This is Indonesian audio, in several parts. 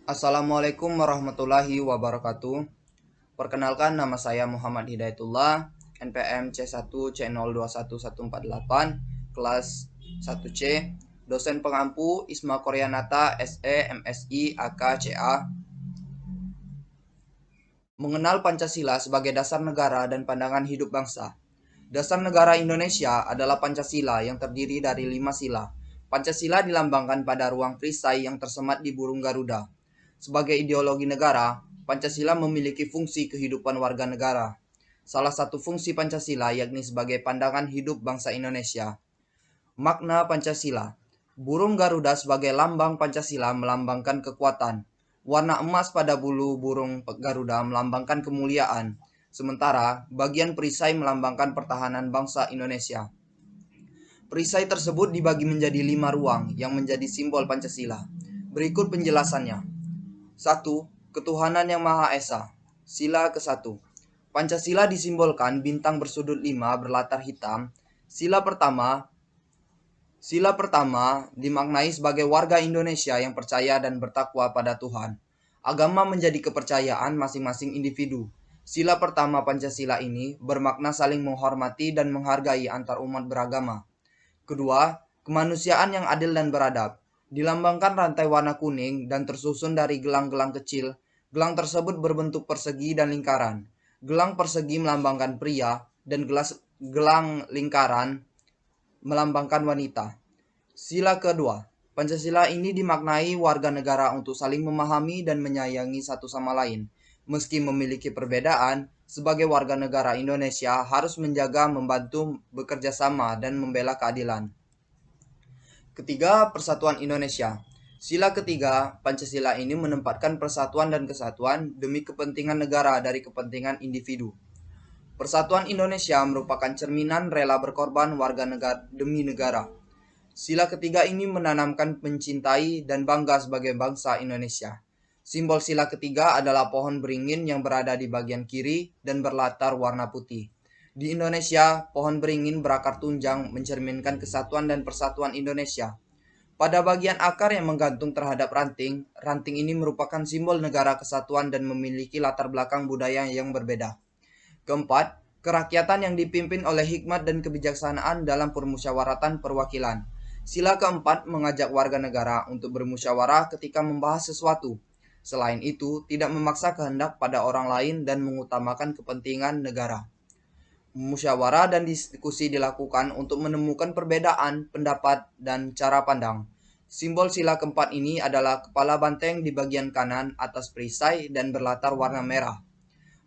Assalamualaikum warahmatullahi wabarakatuh. Perkenalkan, nama saya Muhammad Hidayatullah, NPM C1C021148, kelas 1C, dosen pengampu Isma Koreanata SE MSI AK CA. Mengenal Pancasila sebagai dasar negara dan pandangan hidup bangsa. Dasar negara Indonesia adalah Pancasila yang terdiri dari 5 sila. Pancasila dilambangkan pada ruang perisai yang tersemat di burung Garuda. Sebagai ideologi negara, Pancasila memiliki fungsi kehidupan warga negara. Salah satu fungsi Pancasila yakni sebagai pandangan hidup bangsa Indonesia. Makna Pancasila. Burung Garuda sebagai lambang Pancasila melambangkan kekuatan. Warna emas pada bulu burung Garuda melambangkan kemuliaan. Sementara bagian perisai melambangkan pertahanan bangsa Indonesia. Perisai tersebut dibagi menjadi 5 ruang yang menjadi simbol Pancasila. Berikut penjelasannya. 1. Ketuhanan yang Maha Esa. Sila ke-1. Pancasila disimbolkan bintang bersudut 5 berlatar hitam. Sila pertama dimaknai sebagai warga Indonesia yang percaya dan bertakwa pada Tuhan. Agama menjadi kepercayaan masing-masing individu. Sila pertama Pancasila ini bermakna saling menghormati dan menghargai antar umat beragama. Kedua, kemanusiaan yang adil dan beradab. Dilambangkan rantai warna kuning dan tersusun dari gelang-gelang kecil. Gelang tersebut berbentuk persegi dan lingkaran. Gelang persegi melambangkan pria dan gelang lingkaran melambangkan wanita. Sila kedua, Pancasila ini dimaknai warga negara untuk saling memahami dan menyayangi satu sama lain. Meski memiliki perbedaan, sebagai warga negara Indonesia harus menjaga, membantu, bekerja sama, dan membela keadilan. Ketiga, Persatuan Indonesia. Sila ketiga, Pancasila ini menempatkan persatuan dan kesatuan demi kepentingan negara dari kepentingan individu. Persatuan Indonesia merupakan cerminan rela berkorban warga negara demi negara. Sila ketiga ini menanamkan mencintai dan bangga sebagai bangsa Indonesia. Simbol sila ketiga adalah pohon beringin yang berada di bagian kiri dan berlatar warna putih. Di Indonesia, pohon beringin berakar tunjang mencerminkan kesatuan dan persatuan Indonesia. Pada bagian akar yang menggantung terhadap ranting, ranting ini merupakan simbol negara kesatuan dan memiliki latar belakang budaya yang berbeda. Keempat, kerakyatan yang dipimpin oleh hikmat dan kebijaksanaan dalam permusyawaratan perwakilan. Sila keempat mengajak warga negara untuk bermusyawarah ketika membahas sesuatu. Selain itu, tidak memaksa kehendak pada orang lain dan mengutamakan kepentingan negara. Musyawarah dan diskusi dilakukan untuk menemukan perbedaan pendapat dan cara pandang. Simbol sila keempat ini adalah kepala banteng di bagian kanan atas perisai dan berlatar warna merah.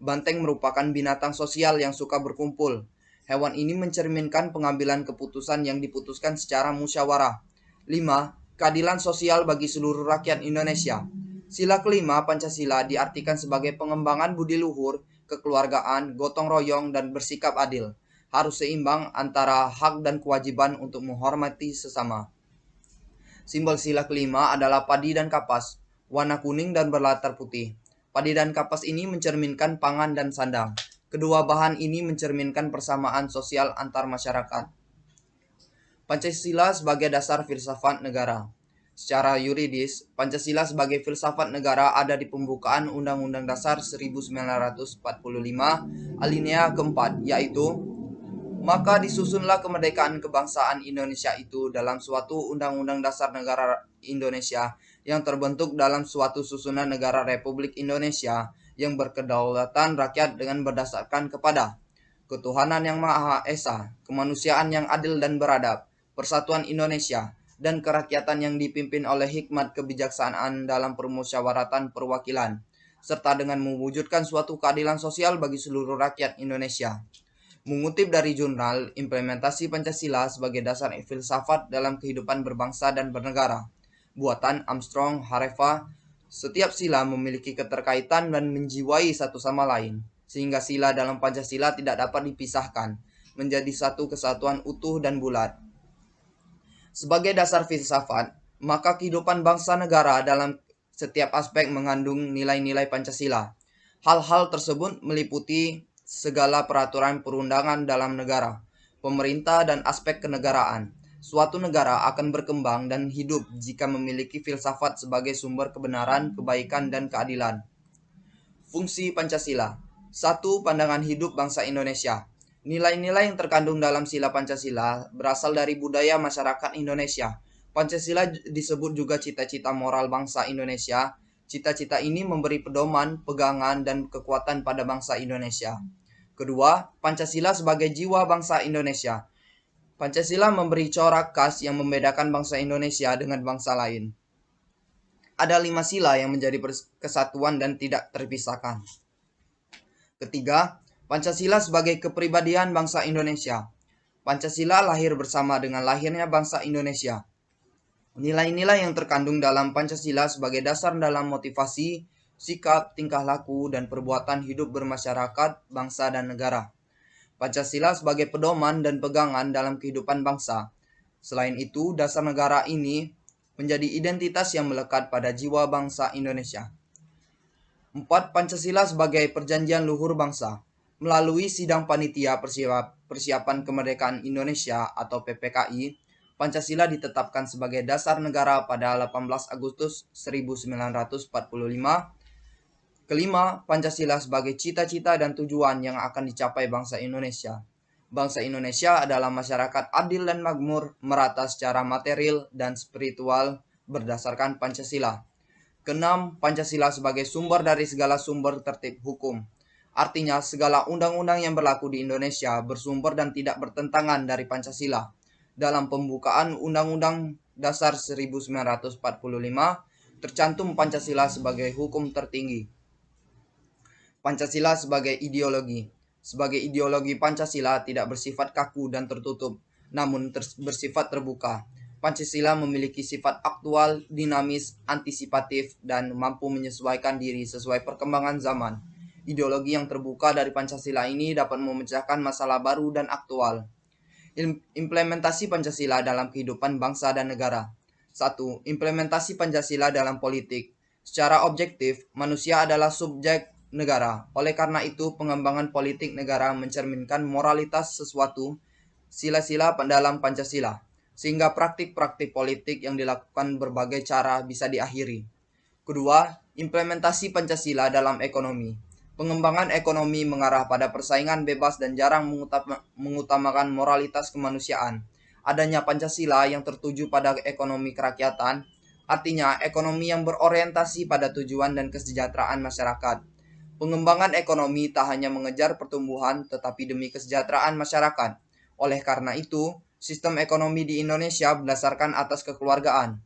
Banteng merupakan binatang sosial yang suka berkumpul. Hewan ini mencerminkan pengambilan keputusan yang diputuskan secara musyawarah. 5. Keadilan sosial bagi seluruh rakyat Indonesia. Sila kelima Pancasila diartikan sebagai pengembangan budi luhur, kekeluargaan, gotong royong, dan bersikap adil. Harus seimbang antara hak dan kewajiban untuk menghormati sesama. Simbol sila kelima adalah padi dan kapas, warna kuning dan berlatar putih. Padi dan kapas ini mencerminkan pangan dan sandang. Kedua bahan ini mencerminkan persamaan sosial antar masyarakat. Pancasila sebagai dasar filsafat negara. Secara yuridis, Pancasila sebagai filsafat negara ada di pembukaan Undang-Undang Dasar 1945 alinea keempat, yaitu maka disusunlah kemerdekaan kebangsaan Indonesia itu dalam suatu Undang-Undang Dasar Negara Indonesia yang terbentuk dalam suatu susunan negara Republik Indonesia yang berkedaulatan rakyat dengan berdasarkan kepada ketuhanan yang Maha Esa, kemanusiaan yang adil dan beradab, persatuan Indonesia, dan kerakyatan yang dipimpin oleh hikmat kebijaksanaan dalam permusyawaratan perwakilan, serta dengan mewujudkan suatu keadilan sosial bagi seluruh rakyat Indonesia. Mengutip dari jurnal Implementasi Pancasila sebagai dasar filsafat dalam kehidupan berbangsa dan bernegara, buatan Armstrong Hareva, setiap sila memiliki keterkaitan dan menjiwai satu sama lain, sehingga sila dalam Pancasila tidak dapat dipisahkan, menjadi satu kesatuan utuh dan bulat. Sebagai dasar filsafat, maka kehidupan bangsa negara dalam setiap aspek mengandung nilai-nilai Pancasila. Hal-hal tersebut meliputi segala peraturan perundangan dalam negara, pemerintah dan aspek kenegaraan. Suatu negara akan berkembang dan hidup jika memiliki filsafat sebagai sumber kebenaran, kebaikan, dan keadilan. Fungsi Pancasila. 1. Pandangan hidup bangsa Indonesia. Nilai-nilai yang terkandung dalam sila Pancasila berasal dari budaya masyarakat Indonesia. Pancasila disebut juga cita-cita moral bangsa Indonesia. Cita-cita ini memberi pedoman, pegangan, dan kekuatan pada bangsa Indonesia. Kedua, Pancasila sebagai jiwa bangsa Indonesia. Pancasila memberi corak khas yang membedakan bangsa Indonesia dengan bangsa lain. Ada 5 sila yang menjadi kesatuan dan tidak terpisahkan. Ketiga, Pancasila sebagai kepribadian bangsa Indonesia. Pancasila lahir bersama dengan lahirnya bangsa Indonesia. Nilai-nilai yang terkandung dalam Pancasila sebagai dasar dalam motivasi, sikap, tingkah laku, dan perbuatan hidup bermasyarakat, bangsa, dan negara. Pancasila sebagai pedoman dan pegangan dalam kehidupan bangsa. Selain itu, dasar negara ini menjadi identitas yang melekat pada jiwa bangsa Indonesia. 4. Pancasila sebagai perjanjian luhur bangsa. Melalui Sidang Panitia Persiapan Kemerdekaan Indonesia atau PPKI, Pancasila ditetapkan sebagai dasar negara pada 18 Agustus 1945. Kelima, Pancasila sebagai cita-cita dan tujuan yang akan dicapai bangsa Indonesia. Bangsa Indonesia adalah masyarakat adil dan makmur, merata secara material dan spiritual berdasarkan Pancasila. Keenam, Pancasila sebagai sumber dari segala sumber tertib hukum. Artinya, segala undang-undang yang berlaku di Indonesia bersumber dan tidak bertentangan dari Pancasila. Dalam pembukaan Undang-Undang Dasar 1945, tercantum Pancasila sebagai hukum tertinggi. Pancasila sebagai ideologi. Sebagai ideologi, Pancasila tidak bersifat kaku dan tertutup, namun bersifat terbuka. Pancasila memiliki sifat aktual, dinamis, antisipatif, dan mampu menyesuaikan diri sesuai perkembangan zaman. Ideologi yang terbuka dari Pancasila ini dapat memecahkan masalah baru dan aktual. Implementasi Pancasila dalam kehidupan bangsa dan negara. 1. Implementasi Pancasila dalam politik. Secara objektif, manusia adalah subjek negara. Oleh karena itu, pengembangan politik negara mencerminkan moralitas sesuatu sila-sila dalam Pancasila, sehingga praktik-praktik politik yang dilakukan berbagai cara bisa diakhiri. Kedua, implementasi Pancasila dalam ekonomi. Pengembangan ekonomi mengarah pada persaingan bebas dan jarang mengutamakan moralitas kemanusiaan. Adanya Pancasila yang tertuju pada ekonomi kerakyatan, artinya ekonomi yang berorientasi pada tujuan dan kesejahteraan masyarakat. Pengembangan ekonomi tak hanya mengejar pertumbuhan tetapi demi kesejahteraan masyarakat. Oleh karena itu, sistem ekonomi di Indonesia berdasarkan atas kekeluargaan.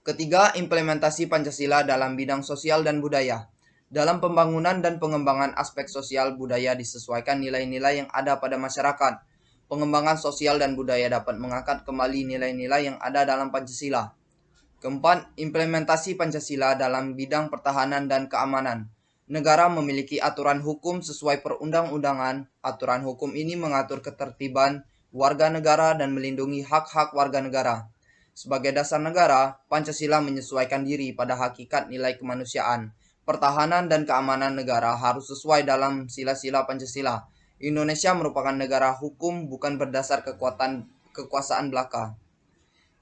Ketiga, implementasi Pancasila dalam bidang sosial dan budaya. Dalam pembangunan dan pengembangan aspek sosial budaya disesuaikan nilai-nilai yang ada pada masyarakat. Pengembangan sosial dan budaya dapat mengangkat kembali nilai-nilai yang ada dalam Pancasila. Keempat, implementasi Pancasila dalam bidang pertahanan dan keamanan. Negara memiliki aturan hukum sesuai perundang-undangan. Aturan hukum ini mengatur ketertiban warga negara dan melindungi hak-hak warga negara. Sebagai dasar negara, Pancasila menyesuaikan diri pada hakikat nilai kemanusiaan. Pertahanan dan keamanan negara harus sesuai dalam sila-sila Pancasila. Indonesia merupakan negara hukum bukan berdasar kekuasaan belaka.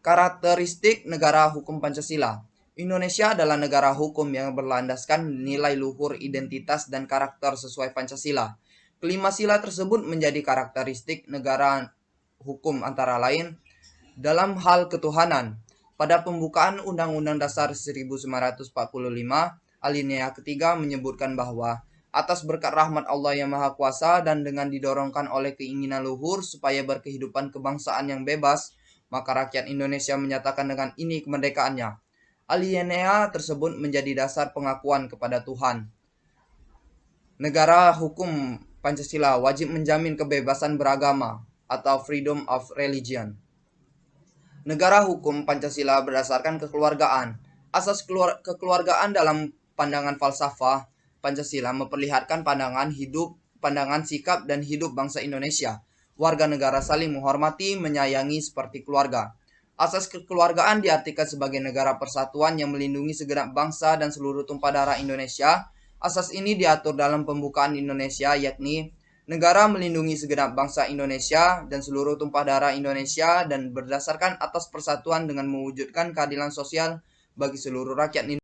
Karakteristik negara hukum Pancasila. Indonesia adalah negara hukum yang berlandaskan nilai luhur, identitas, dan karakter sesuai Pancasila. Kelima sila tersebut menjadi karakteristik negara hukum antara lain dalam hal ketuhanan. Pada pembukaan Undang-Undang Dasar 1945, alinea ketiga menyebutkan bahwa atas berkat rahmat Allah yang Maha Kuasa dan dengan didorongkan oleh keinginan luhur supaya berkehidupan kebangsaan yang bebas, maka rakyat Indonesia menyatakan dengan ini kemerdekaannya. Alinea tersebut menjadi dasar pengakuan kepada Tuhan. Negara hukum Pancasila wajib menjamin kebebasan beragama atau freedom of religion. Negara hukum Pancasila berdasarkan kekeluargaan. Asas kekeluargaan dalam pandangan falsafah Pancasila memperlihatkan pandangan hidup, pandangan sikap dan hidup bangsa Indonesia. Warga negara saling menghormati, menyayangi seperti keluarga. Asas kekeluargaan diartikan sebagai negara persatuan yang melindungi segenap bangsa dan seluruh tumpah darah Indonesia. Asas ini diatur dalam pembukaan Indonesia yakni Negara melindungi segenap bangsa Indonesia dan seluruh tumpah darah Indonesia dan berdasarkan atas persatuan dengan mewujudkan keadilan sosial bagi seluruh rakyat Indonesia.